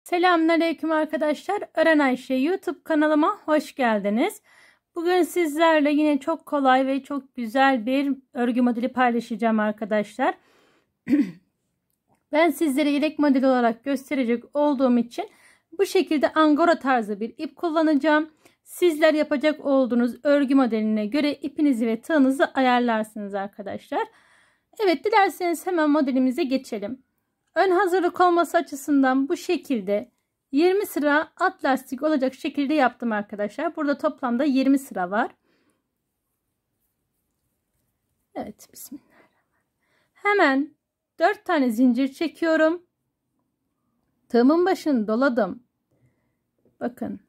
Selamünaleyküm arkadaşlar. Öğren Ayşe YouTube kanalıma hoş geldiniz. Bugün sizlerle yine çok kolay ve çok güzel bir örgü modeli paylaşacağım arkadaşlar. Ben sizlere yelek modeli olarak gösterecek olduğum için bu şekilde angora tarzı bir ip kullanacağım. Sizler yapacak olduğunuz örgü modeline göre ipinizi ve tığınızı ayarlarsınız arkadaşlar. Evet, dilerseniz hemen modelimize geçelim. Ön hazırlık olması açısından bu şekilde 20 sıra at lastik olacak şekilde yaptım arkadaşlar. Burada toplamda 20 sıra var. Evet, bismillah. Hemen 4 tane zincir çekiyorum. Tığımın başını doladım. Bakın.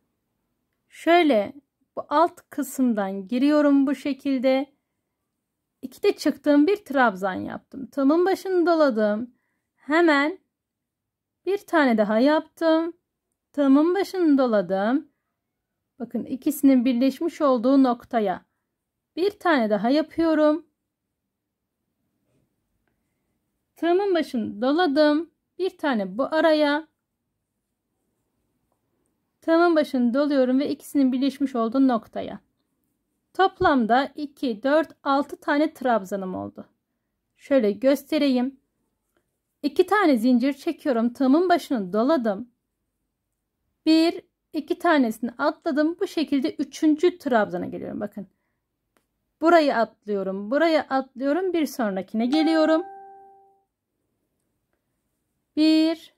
Şöyle bu alt kısımdan giriyorum bu şekilde. 2 de çıktığım bir trabzan yaptım. Tığımın başını doladım. Hemen bir tane daha yaptım. Tığımın başını doladım. Bakın, ikisinin birleşmiş olduğu noktaya bir tane daha yapıyorum. Tığımın başını doladım. Bir tane bu araya. Tığımın başını doluyorum ve ikisinin birleşmiş olduğu noktaya. Toplamda 2, 4, 6 tane trabzanım oldu. Şöyle göstereyim. 2 tane zincir çekiyorum. Tığımın başını doladım. 1, 2 tanesini atladım. Bu şekilde 3. trabzana geliyorum. Bakın. Burayı atlıyorum. Buraya atlıyorum. Bir sonrakine geliyorum. 1,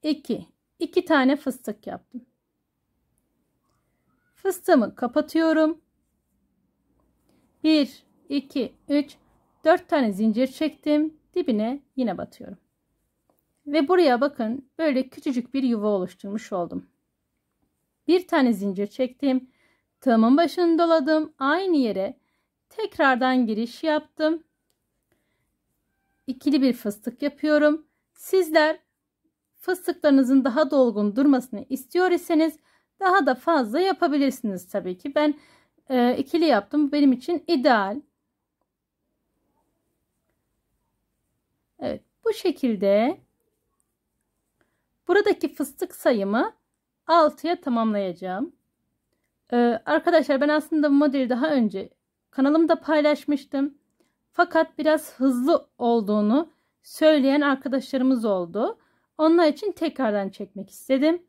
2. 2 tane fıstık yaptım. Fıstığımı kapatıyorum. 1, 2, 3, 4 tane zincir çektim. Dibine yine batıyorum. Ve buraya bakın, böyle küçücük bir yuva oluşturmuş oldum. Bir tane zincir çektim. Tığımın başını doladım. Aynı yere tekrardan giriş yaptım. İkili bir fıstık yapıyorum. Sizler fıstıklarınızın daha dolgun durmasını istiyor iseniz daha da fazla yapabilirsiniz tabii ki. Ben ikili yaptım. Benim için ideal. Evet, bu şekilde buradaki fıstık sayımı 6'ya tamamlayacağım. Arkadaşlar, ben aslında bu modeli daha önce kanalımda paylaşmıştım. Fakat biraz hızlı olduğunu söyleyen arkadaşlarımız oldu. Onlar için tekrardan çekmek istedim.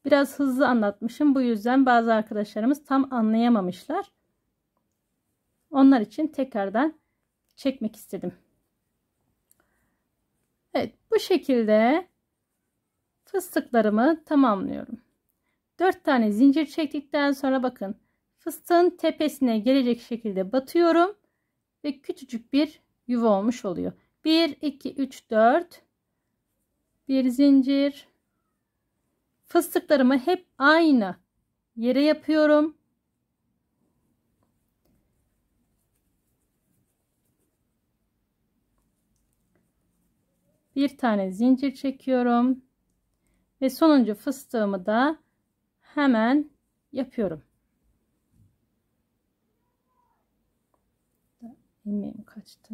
Biraz hızlı anlatmışım. Bu yüzden bazı arkadaşlarımız tam anlayamamışlar. Onlar için tekrardan çekmek istedim. Evet, bu şekilde fıstıklarımı tamamlıyorum. 4 tane zincir çektikten sonra bakın, fıstığın tepesine gelecek şekilde batıyorum ve küçücük bir yuva olmuş oluyor. 1, 2, 3, 4. Bir zincir. Fıstıklarımı hep aynı yere yapıyorum. Bir tane zincir çekiyorum. Ve sonuncu fıstığımı da hemen yapıyorum. İlmeğim kaçtı.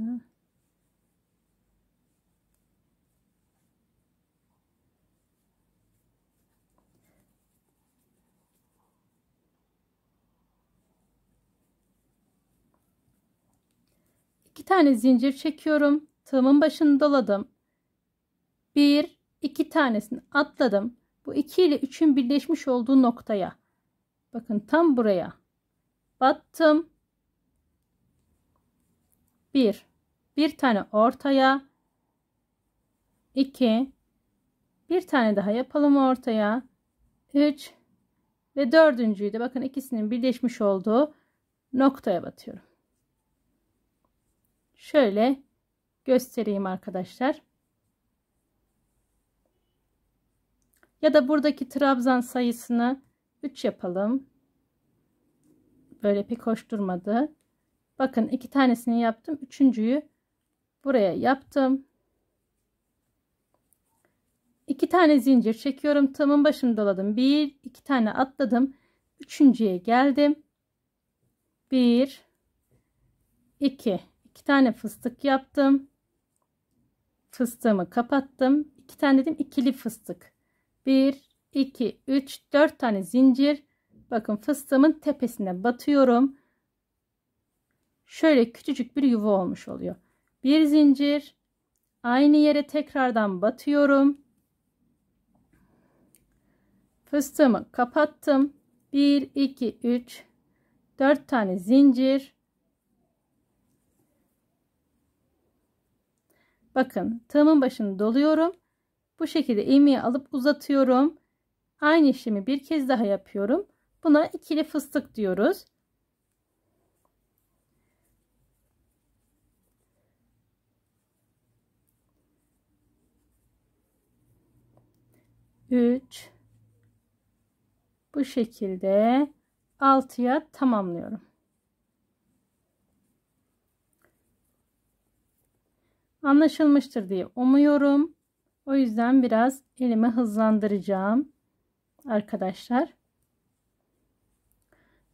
İki tane zincir çekiyorum. Tığımın başını doladım. 1, 2 tanesini atladım. Bu 2 ile 3'ün birleşmiş olduğu noktaya. Bakın, tam buraya battım. 1 tane ortaya. 2, bir tane daha yapalım ortaya. 3 ve dördüncüyü de bakın, ikisinin birleşmiş olduğu noktaya batıyorum. Şöyle göstereyim arkadaşlar. Ya da buradaki trabzan sayısını 3 yapalım. Böyle pek hoş durmadı. Bakın, 2 tanesini yaptım. Üçüncüyü buraya yaptım. 2 tane zincir çekiyorum. Tığımın başını doladım. 1, 2 tane atladım. Üçüncüye geldim. 1, 2 tane fıstık yaptım. Fıstığımı kapattım. 2 tane dedim, ikili fıstık. 1, 2, 3, 4 tane zincir. Bakın fıstığımın tepesine batıyorum. Şöyle küçücük bir yuva olmuş oluyor. Bir zincir. Aynı yere tekrardan batıyorum. Fıstığımı kapattım. 1, 2, 3, 4 tane zincir. Bakın tığımın başını doluyorum. Bu şekilde ilmeği alıp uzatıyorum. Aynı işlemi bir kez daha yapıyorum. Buna ikili fıstık diyoruz. Üç. Bu şekilde 6'ya tamamlıyorum. Anlaşılmıştır diye umuyorum. O yüzden biraz elimi hızlandıracağım arkadaşlar.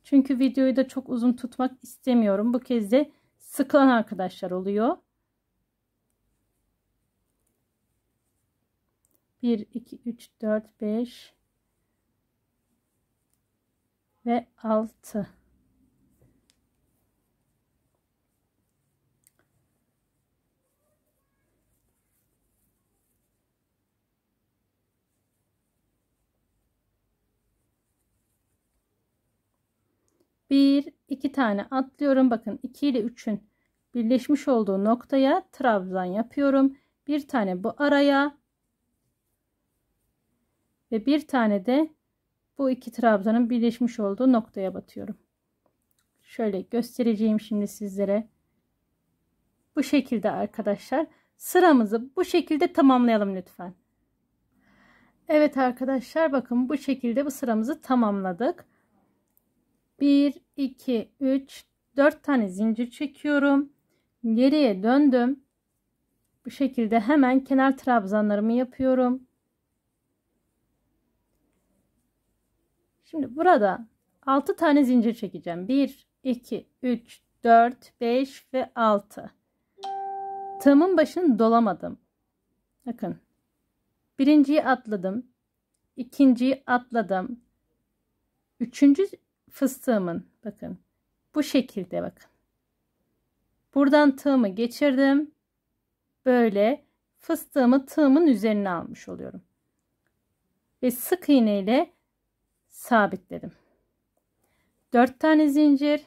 Çünkü videoyu da çok uzun tutmak istemiyorum. Bu kez de sıkılan arkadaşlar oluyor. 1, 2, 3, 4, 5 ve 6. Bir, iki tane atlıyorum. Bakın 2 ile 3'ün birleşmiş olduğu noktaya trabzan yapıyorum. Bir tane bu araya ve bir tane de bu iki trabzanın birleşmiş olduğu noktaya batıyorum. Şöyle göstereceğim şimdi sizlere. Bu şekilde arkadaşlar. Sıramızı bu şekilde tamamlayalım lütfen. Evet arkadaşlar, bakın bu şekilde bu sıramızı tamamladık. 1, 2, 3, 4 tane zincir çekiyorum. Geriye döndüm. Bu şekilde hemen kenar trabzanlarımı yapıyorum. Şimdi burada 6 tane zincir çekeceğim. 1, 2, 3, 4, 5 ve 6. Tığımın başını dolamadım. Bakın. Birinciyi atladım. İkinciyi atladım. Üçüncü fıstığımın, bakın bu şekilde, bakın. Buradan tığımı geçirdim. Böyle fıstığımı tığımın üzerine almış oluyorum. Ve sık iğne ile sabitledim. 4 tane zincir.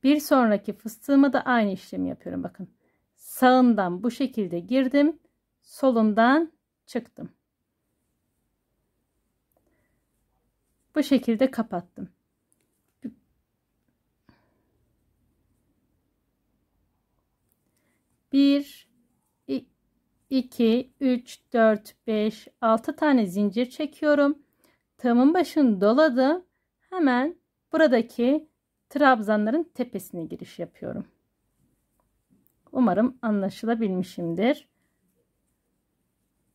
Bir sonraki fıstığıma da aynı işlemi yapıyorum. Bakın. Sağından bu şekilde girdim. Solundan çıktım. Bu şekilde kapattım. 1, 2, 3, 4, 5, 6 tane zincir çekiyorum. Tığımın başını doladım. Hemen buradaki trabzanların tepesine giriş yapıyorum. Umarım anlaşılabilmişimdir.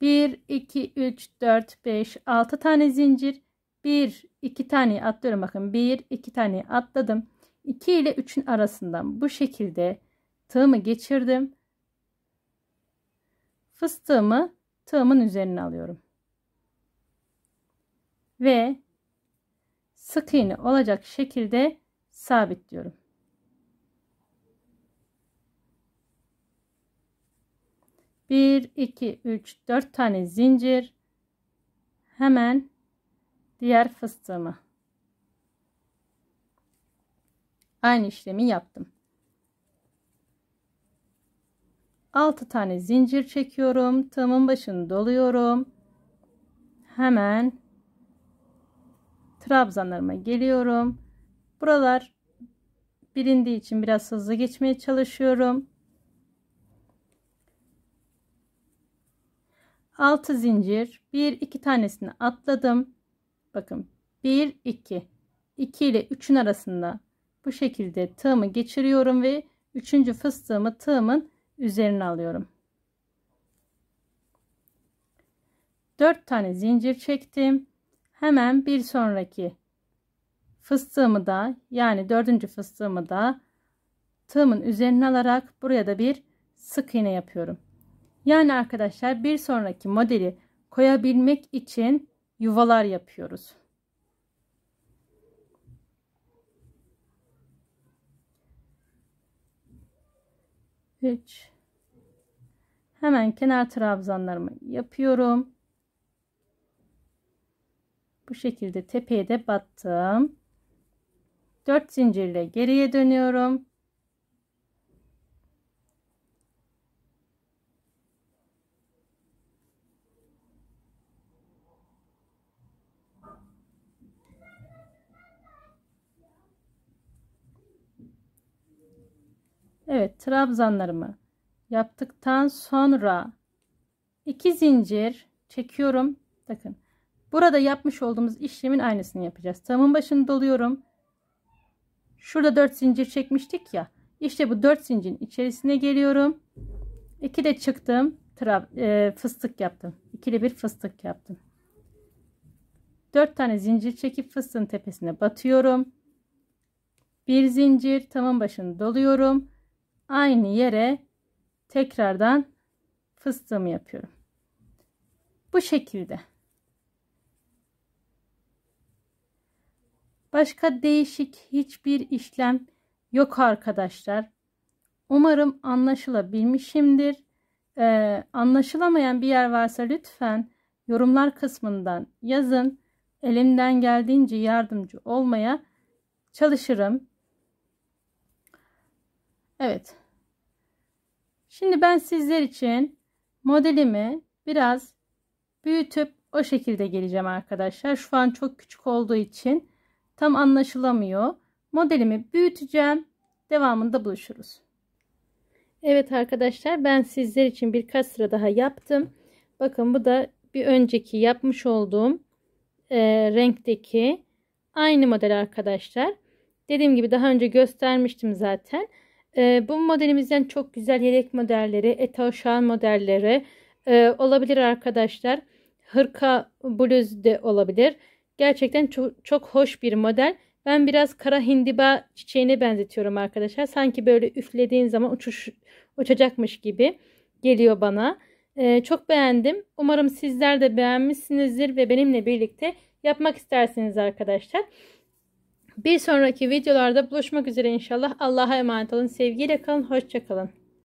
1, 2, 3, 4, 5, 6 tane zincir. 1, 2 tane atlıyorum. Bakın 1, 2 tane atladım. 2 ile 3'ün arasından bu şekilde tığımı geçirdim. Fıstığımı tığımın üzerine alıyorum. Ve sık iğne olacak şekilde sabitliyorum. Bir, iki, üç, 4 tane zincir. Hemen diğer fıstığımı. Aynı işlemi yaptım. 6 tane zincir çekiyorum. Tığımın başını doluyorum. Hemen trabzanlarıma geliyorum. Buralar bilindiği için biraz hızlı geçmeye çalışıyorum. 6 zincir, 1 2 tanesini atladım. Bakın 1 2 2 ile 3'ün arasında bu şekilde tığımı geçiriyorum ve 3. fıstığımı tığımın üzerine alıyorum. 4 tane zincir çektim. Hemen bir sonraki fıstığımı da, yani 4. fıstığımı da tığımın üzerine alarak buraya da bir sık iğne yapıyorum. Yani arkadaşlar bir sonraki modeli koyabilmek için yuvalar yapıyoruz. Hemen kenar trabzanlarımı yapıyorum. Bu şekilde tepeye de battım. 4 zincirle geriye dönüyorum. Evet, trabzanlarımı yaptıktan sonra 2 zincir çekiyorum. Bakın. Burada yapmış olduğumuz işlemin aynısını yapacağız. Tığımın başını doluyorum. Şurada 4 zincir çekmiştik ya. İşte bu 4 zincirin içerisine geliyorum. 2 de çıktım. Fıstık yaptım. İkili bir fıstık yaptım. 4 tane zincir çekip fıstığın tepesine batıyorum. Bir zincir, tığımın başını doluyorum. Aynı yere tekrardan fıstığımı yapıyorum. Bu şekilde. Başka değişik hiçbir işlem yok arkadaşlar. Umarım anlaşılabilmişimdir. Anlaşılamayan bir yer varsa lütfen yorumlar kısmından yazın. Elimden geldiğince yardımcı olmaya çalışırım. Evet. Şimdi ben sizler için modelimi biraz büyütüp o şekilde geleceğim arkadaşlar. Şu an çok küçük olduğu için tam anlaşılamıyor. Modelimi büyüteceğim. Devamında buluşuruz. Evet arkadaşlar, ben sizler için birkaç sıra daha yaptım. Bakın bu da bir önceki yapmış olduğum renkteki aynı model arkadaşlar. Dediğim gibi daha önce göstermiştim zaten. Bu modelimizden çok güzel yelek modelleri, eteği şal modelleri olabilir arkadaşlar. Hırka bluz de olabilir. Gerçekten çok hoş bir model. Ben biraz kara hindiba çiçeğine benzetiyorum arkadaşlar. Sanki böyle üflediğin zaman uçacakmış gibi geliyor bana. Çok beğendim. Umarım sizler de beğenmişsinizdir ve benimle birlikte yapmak istersiniz arkadaşlar. Bir sonraki videolarda buluşmak üzere inşallah. Allah'a emanet olun. Sevgiyle kalın. Hoşça kalın.